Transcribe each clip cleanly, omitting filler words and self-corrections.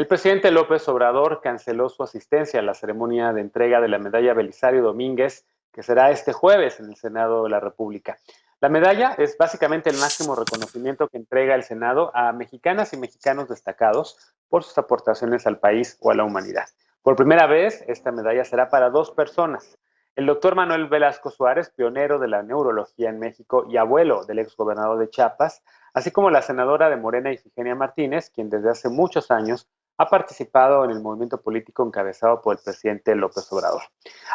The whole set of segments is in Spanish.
El presidente López Obrador canceló su asistencia a la ceremonia de entrega de la medalla Belisario Domínguez, que será este jueves en el Senado de la República. La medalla es básicamente el máximo reconocimiento que entrega el Senado a mexicanas y mexicanos destacados por sus aportaciones al país o a la humanidad. Por primera vez, esta medalla será para dos personas. El doctor Manuel Velasco Suárez, pionero de la neurología en México y abuelo del exgobernador de Chiapas, así como la senadora de Morena, Ifigenia Martínez, quien desde hace muchos años ha participado en el movimiento político encabezado por el presidente López Obrador.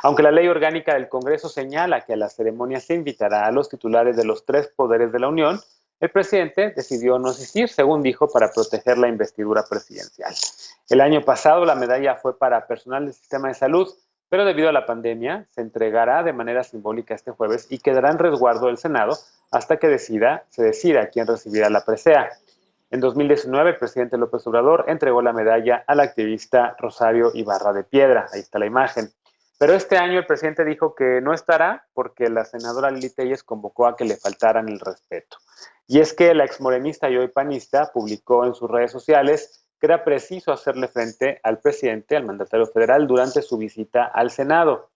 Aunque la ley orgánica del Congreso señala que a la ceremonia se invitará a los titulares de los tres poderes de la Unión, el presidente decidió no asistir, según dijo, para proteger la investidura presidencial. El año pasado la medalla fue para personal del sistema de salud, pero debido a la pandemia se entregará de manera simbólica este jueves y quedará en resguardo del Senado hasta que se decida quién recibirá la presea. En 2019, el presidente López Obrador entregó la medalla al activista Rosario Ibarra de Piedra. Ahí está la imagen. Pero este año el presidente dijo que no estará porque la senadora Lili Telles convocó a que le faltaran el respeto. Y es que la exmorenista y hoy panista publicó en sus redes sociales que era preciso hacerle frente al presidente, al mandatario federal, durante su visita al Senado.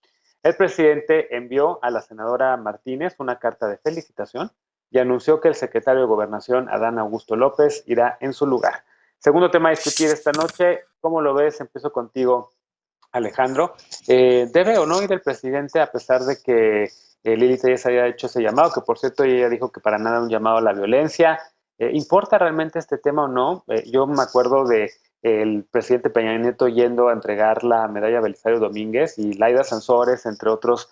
El presidente envió a la senadora Martínez una carta de felicitación y anunció que el secretario de Gobernación, Adán Augusto López, irá en su lugar. Segundo tema a discutir esta noche, ¿cómo lo ves? Empiezo contigo, Alejandro. ¿Debe o no ir el presidente a pesar de que Lili Telles haya hecho ese llamado? Que por cierto ella dijo que para nada un llamado a la violencia. ¿Importa realmente este tema o no? Yo me acuerdo de el presidente Peña Nieto yendo a entregar la medalla Belisario Domínguez y Laida Sansores, entre otros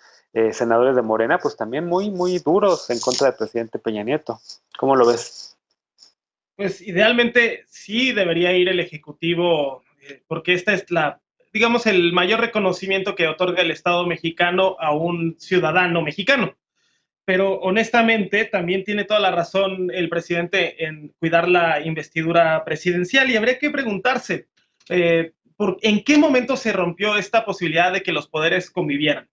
senadores de Morena, pues también muy, muy duros en contra del presidente Peña Nieto. ¿Cómo lo ves? Pues idealmente sí debería ir el Ejecutivo, porque esta es digamos, el mayor reconocimiento que otorga el Estado mexicano a un ciudadano mexicano. Pero honestamente también tiene toda la razón el presidente en cuidar la investidura presidencial y habría que preguntarse en qué momento se rompió esta posibilidad de que los poderes convivieran.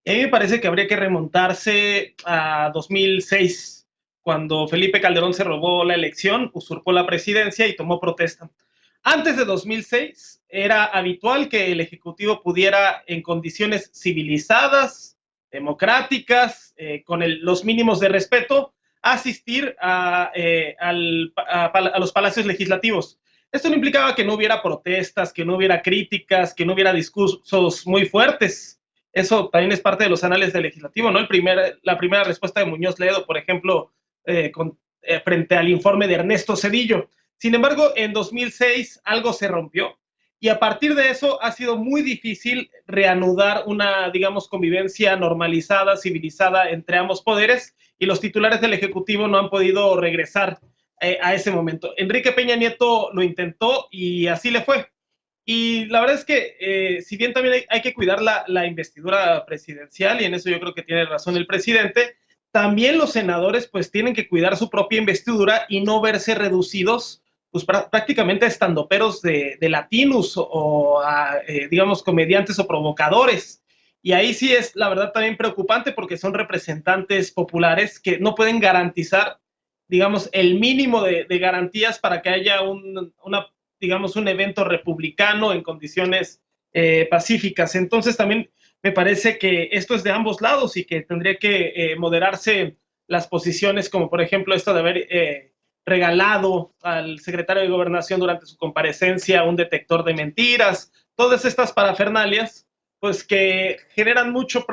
Y a mí me parece que habría que remontarse a 2006, cuando Felipe Calderón se robó la elección, usurpó la presidencia y tomó protesta. Antes de 2006 era habitual que el Ejecutivo pudiera, en condiciones civilizadas, democráticas, con los mínimos de respeto, asistir a los palacios legislativos. Esto no implicaba que no hubiera protestas, que no hubiera críticas, que no hubiera discursos muy fuertes. Eso también es parte de los anales del legislativo, ¿no? La primera respuesta de Muñoz Ledo, por ejemplo, frente al informe de Ernesto Zedillo. Sin embargo, en 2006 algo se rompió y a partir de eso ha sido muy difícil reanudar una, digamos, convivencia normalizada, civilizada entre ambos poderes y los titulares del Ejecutivo no han podido regresar a ese momento. Enrique Peña Nieto lo intentó y así le fue. Y la verdad es que, si bien también hay que cuidar la investidura presidencial, y en eso yo creo que tiene razón el presidente, también los senadores pues tienen que cuidar su propia investidura y no verse reducidos pues prácticamente a estandoperos de Latinus o a, digamos, comediantes o provocadores. Y ahí sí es, la verdad, también preocupante porque son representantes populares que no pueden garantizar, digamos, el mínimo de garantías para que haya digamos, un evento republicano en condiciones pacíficas. Entonces también me parece que esto es de ambos lados y que tendría que moderarse las posiciones, como por ejemplo esto de haber regalado al secretario de Gobernación durante su comparecencia un detector de mentiras, todas estas parafernalias, pues que generan mucho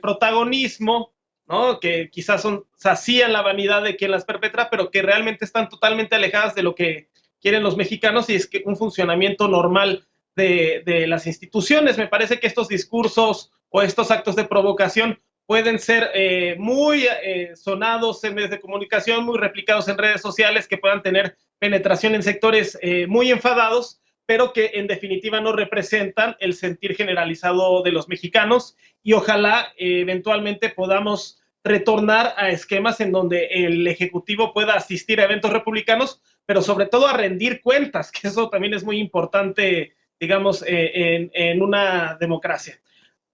protagonismo, ¿no? Que quizás sacían la vanidad de quien las perpetra, pero que realmente están totalmente alejadas de lo que quieren los mexicanos y es que un funcionamiento normal de las instituciones. Me parece que estos discursos o estos actos de provocación pueden ser muy sonados en medios de comunicación, muy replicados en redes sociales, que puedan tener penetración en sectores muy enfadados, pero que en definitiva no representan el sentir generalizado de los mexicanos y ojalá eventualmente podamos retornar a esquemas en donde el Ejecutivo pueda asistir a eventos republicanos, pero sobre todo a rendir cuentas, que eso también es muy importante, digamos, en una democracia.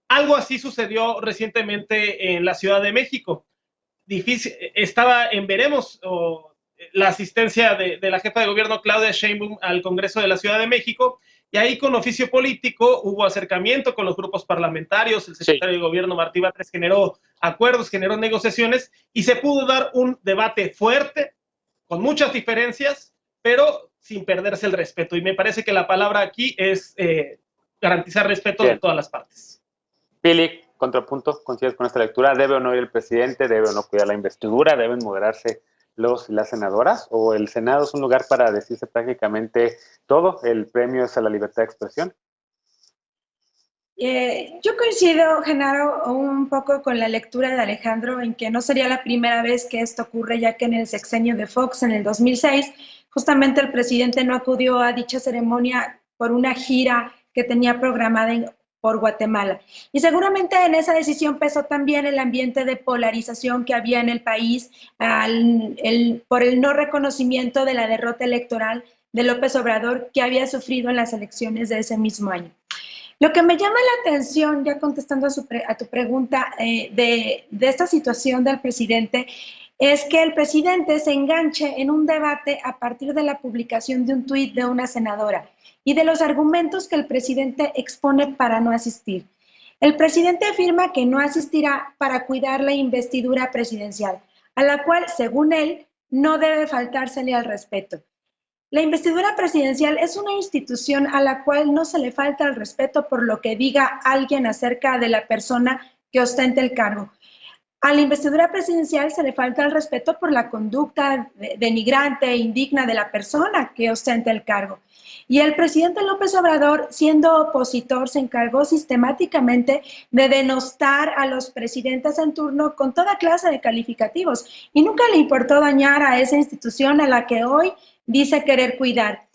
Algo así sucedió recientemente en la Ciudad de México. Difícil, estaba en veremos la asistencia de la jefa de gobierno Claudia Sheinbaum al Congreso de la Ciudad de México, y ahí con oficio político hubo acercamiento con los grupos parlamentarios, el secretario de gobierno Martí Batres generó acuerdos, generó negociaciones, y se pudo dar un debate fuerte, con muchas diferencias, pero sin perderse el respeto. Y me parece que la palabra aquí es garantizar respeto de todas las partes. Pili, contrapunto, ¿coincides con esta lectura? ¿Debe o no ir el presidente? ¿Debe o no cuidar la investidura? ¿Deben moderarse los y las senadoras? ¿O el Senado es un lugar para decirse prácticamente todo? ¿El premio es a la libertad de expresión? Yo coincido, Genaro, un poco con la lectura de Alejandro en que no sería la primera vez que esto ocurre, ya que en el sexenio de Fox, en el 2006, justamente el presidente no acudió a dicha ceremonia por una gira que tenía programada por Guatemala. Y seguramente en esa decisión pesó también el ambiente de polarización que había en el país por el no reconocimiento de la derrota electoral de López Obrador que había sufrido en las elecciones de ese mismo año. Lo que me llama la atención, ya contestando a tu pregunta de esta situación del presidente, es que el presidente se enganche en un debate a partir de la publicación de un tuit de una senadora y de los argumentos que el presidente expone para no asistir. El presidente afirma que no asistirá para cuidar la investidura presidencial, a la cual, según él, no debe faltársele al respeto. La investidura presidencial es una institución a la cual no se le falta el respeto por lo que diga alguien acerca de la persona que ostenta el cargo. A la investidura presidencial se le falta el respeto por la conducta denigrante e indigna de la persona que ostenta el cargo. Y el presidente López Obrador, siendo opositor, se encargó sistemáticamente de denostar a los presidentes en turno con toda clase de calificativos y nunca le importó dañar a esa institución a la que hoy dice querer cuidar.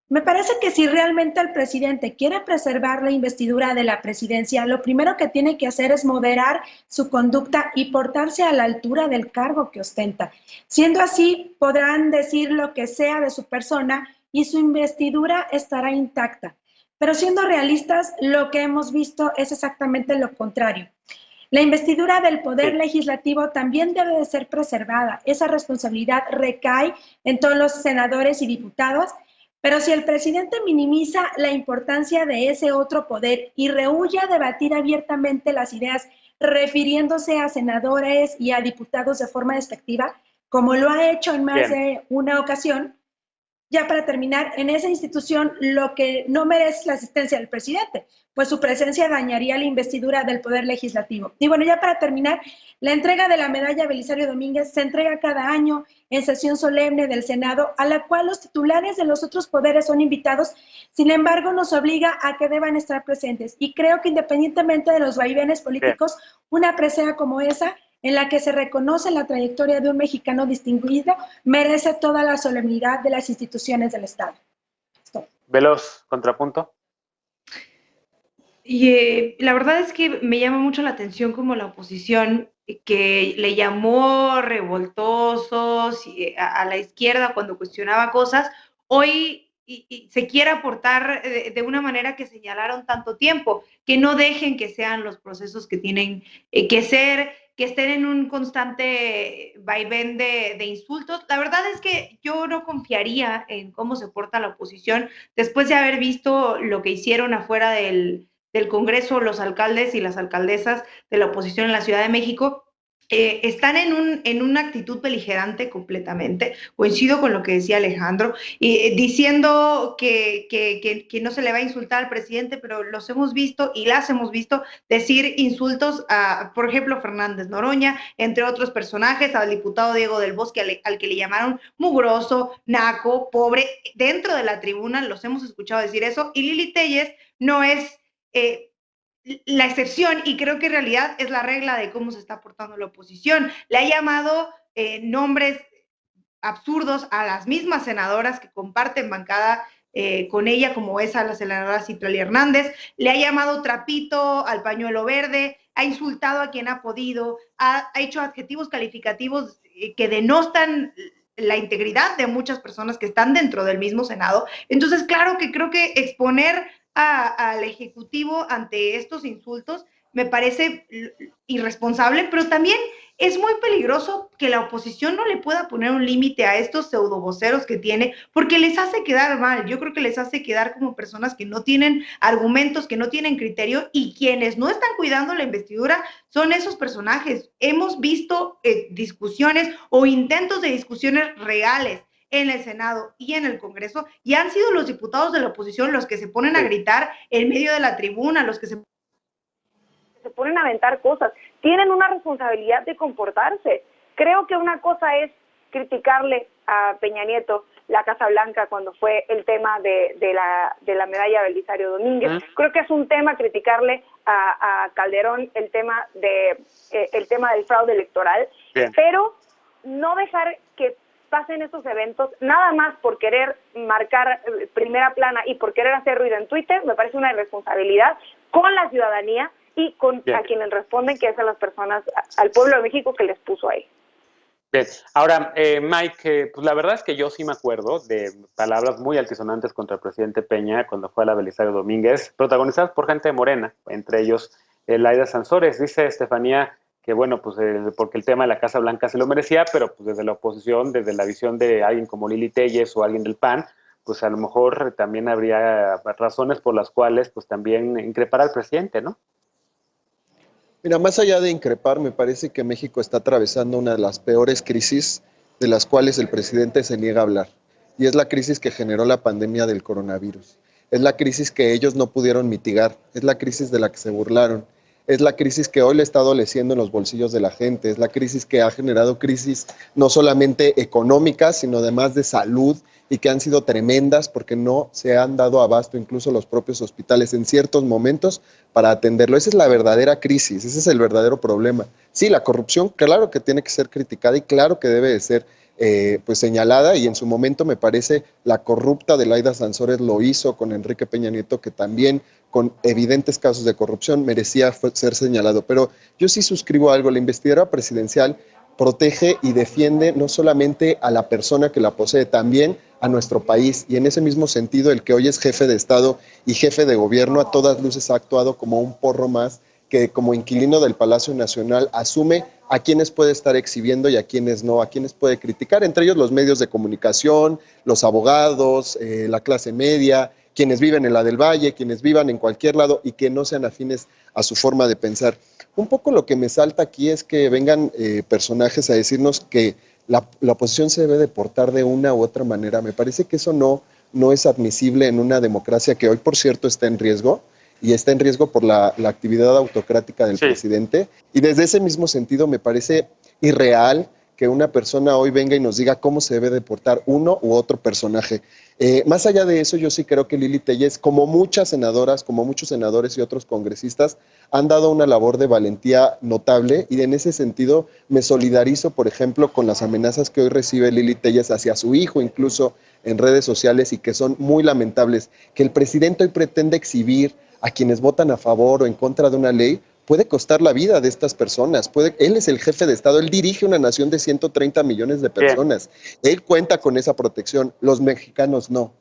Me parece que si realmente el presidente quiere preservar la investidura de la presidencia, lo primero que tiene que hacer es moderar su conducta y portarse a la altura del cargo que ostenta. Siendo así, podrán decir lo que sea de su persona y su investidura estará intacta. Pero siendo realistas, lo que hemos visto es exactamente lo contrario. La investidura del Poder Legislativo también debe de ser preservada. Esa responsabilidad recae en todos los senadores y diputados, pero si el presidente minimiza la importancia de ese otro poder y rehúye a debatir abiertamente las ideas refiriéndose a senadores y a diputados de forma despectiva, como lo ha hecho en más de una ocasión, ya para terminar, en esa institución lo que no merece es la asistencia del presidente, pues su presencia dañaría la investidura del Poder Legislativo. Y bueno, ya para terminar, la entrega de la medalla Belisario Domínguez se entrega cada año en sesión solemne del Senado, a la cual los titulares de los otros poderes son invitados, sin embargo, nos obliga a que deban estar presentes. Y creo que independientemente de los vaivenes políticos, una presea como esa, en la que se reconoce la trayectoria de un mexicano distinguido, merece toda la solemnidad de las instituciones del Estado. Veloz, contrapunto. Y la verdad es que me llama mucho la atención como la oposición, que le llamó revoltosos a la izquierda cuando cuestionaba cosas, hoy y se quiere aportar de una manera que señalaron tanto tiempo, que no dejen que sean los procesos que tienen que ser, que estén en un constante vaivén de insultos. La verdad es que yo no confiaría en cómo se porta la oposición después de haber visto lo que hicieron afuera del Congreso, los alcaldes y las alcaldesas de la oposición en la Ciudad de México. Están en una actitud beligerante completamente. Coincido con lo que decía Alejandro, diciendo que no se le va a insultar al presidente, pero los hemos visto y las hemos visto decir insultos a, por ejemplo, Fernández Noroña, entre otros personajes, al diputado Diego del Bosque, al que le llamaron mugroso, naco, pobre, dentro de la tribuna los hemos escuchado decir eso, y Lili Téllez no es la excepción, y creo que en realidad es la regla de cómo se está portando la oposición. Le ha llamado nombres absurdos a las mismas senadoras que comparten bancada con ella, como es a la senadora Citlali Hernández, le ha llamado trapito al pañuelo verde, ha insultado a quien ha podido, ha hecho adjetivos calificativos que denostan la integridad de muchas personas que están dentro del mismo Senado. Entonces, claro que creo que exponer al Ejecutivo ante estos insultos me parece irresponsable, pero también es muy peligroso que la oposición no le pueda poner un límite a estos pseudovoceros que tiene, porque les hace quedar mal. Yo creo que les hace quedar como personas que no tienen argumentos, que no tienen criterio, y quienes no están cuidando la investidura son esos personajes. Hemos visto discusiones o intentos de discusiones reales en el Senado y en el Congreso, y han sido los diputados de la oposición los que se ponen a gritar en medio de la tribuna, los que se ponen a aventar cosas. Tienen una responsabilidad de comportarse. Creo que una cosa es criticarle a Peña Nieto la Casa Blanca cuando fue el tema de la medalla Belisario Domínguez. Creo que es un tema criticarle a Calderón el tema del fraude electoral. Bien. Pero no dejar que pasen estos eventos nada más por querer marcar primera plana y por querer hacer ruido en Twitter. Me parece una irresponsabilidad con la ciudadanía y con a quienes responden, que es a las personas, al pueblo de México que les puso ahí. Bien, ahora, Mike, pues la verdad es que yo sí me acuerdo de palabras muy altisonantes contra el presidente Peña cuando fue a la Belisario Domínguez, protagonizadas por gente de Morena, entre ellos Laida Sansores. Dice Estefanía que, bueno, pues porque el tema de la Casa Blanca se lo merecía, pero pues desde la oposición, desde la visión de alguien como Lili Téllez o alguien del PAN, pues a lo mejor también habría razones por las cuales pues también increpar al presidente, ¿no? Mira, más allá de increpar, me parece que México está atravesando una de las peores crisis de las cuales el presidente se niega a hablar. Y es la crisis que generó la pandemia del coronavirus. Es la crisis que ellos no pudieron mitigar. Es la crisis de la que se burlaron. Es la crisis que hoy le está adoleciendo en los bolsillos de la gente. Es la crisis que ha generado crisis no solamente económicas, sino además de salud, y que han sido tremendas porque no se han dado abasto incluso los propios hospitales en ciertos momentos para atenderlo. Esa es la verdadera crisis, ese es el verdadero problema. Sí, la corrupción, claro que tiene que ser criticada y claro que debe de ser pues señalada, y en su momento me parece la corrupta de Laida Sansores lo hizo con Enrique Peña Nieto, que también con evidentes casos de corrupción merecía ser señalado. Pero yo sí suscribo algo, la investidura presidencial protege y defiende no solamente a la persona que la posee, también a nuestro país, y en ese mismo sentido el que hoy es jefe de Estado y jefe de gobierno a todas luces ha actuado como un porro más, que como inquilino del Palacio Nacional asume a quienes puede estar exhibiendo y a quienes no, a quienes puede criticar, entre ellos los medios de comunicación, los abogados, la clase media, quienes viven en la del Valle, quienes vivan en cualquier lado y que no sean afines a su forma de pensar. Un poco lo que me salta aquí es que vengan personajes a decirnos que la oposición se debe de portar de una u otra manera. Me parece que eso no es admisible en una democracia que hoy, por cierto, está en riesgo, y está en riesgo por la actividad autocrática del presidente. Y desde ese mismo sentido me parece irreal que una persona hoy venga y nos diga cómo se debe de portar uno u otro personaje. Más allá de eso, yo sí creo que Lili Téllez, como muchas senadoras, como muchos senadores y otros congresistas, han dado una labor de valentía notable, y en ese sentido me solidarizo, por ejemplo, con las amenazas que hoy recibe Lili Téllez hacia su hijo, incluso en redes sociales, y que son muy lamentables. Que el presidente hoy pretende exhibir a quienes votan a favor o en contra de una ley puede costar la vida de estas personas. Él es el jefe de Estado, él dirige una nación de 130 millones de personas. Bien. Él cuenta con esa protección, los mexicanos no.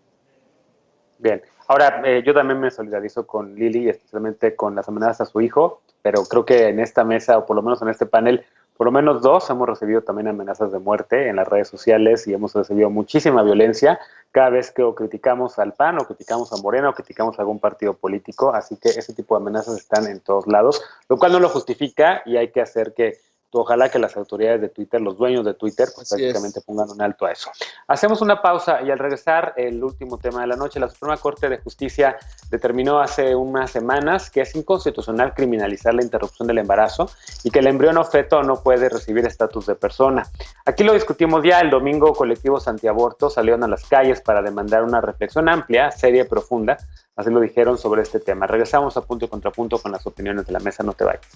Bien, ahora yo también me solidarizo con Lili, especialmente con las amenazas a su hijo, pero creo que en esta mesa, o por lo menos en este panel, por lo menos dos hemos recibido también amenazas de muerte en las redes sociales, y hemos recibido muchísima violencia cada vez que o criticamos al PAN, o criticamos a Morena, o criticamos a algún partido político. Así que ese tipo de amenazas están en todos lados, lo cual no lo justifica, y hay que hacer que ojalá que las autoridades de Twitter, los dueños de Twitter, pues prácticamente pongan un alto a eso. Hacemos una pausa y al regresar, el último tema de la noche. La Suprema Corte de Justicia determinó hace unas semanas que es inconstitucional criminalizar la interrupción del embarazo y que el embrión o feto no puede recibir estatus de persona. Aquí lo discutimos ya. El domingo, colectivos antiabortos salieron a las calles para demandar una reflexión amplia, seria y profunda, así lo dijeron, sobre este tema. Regresamos a Punto y Contrapunto con las opiniones de la mesa. No te vayas.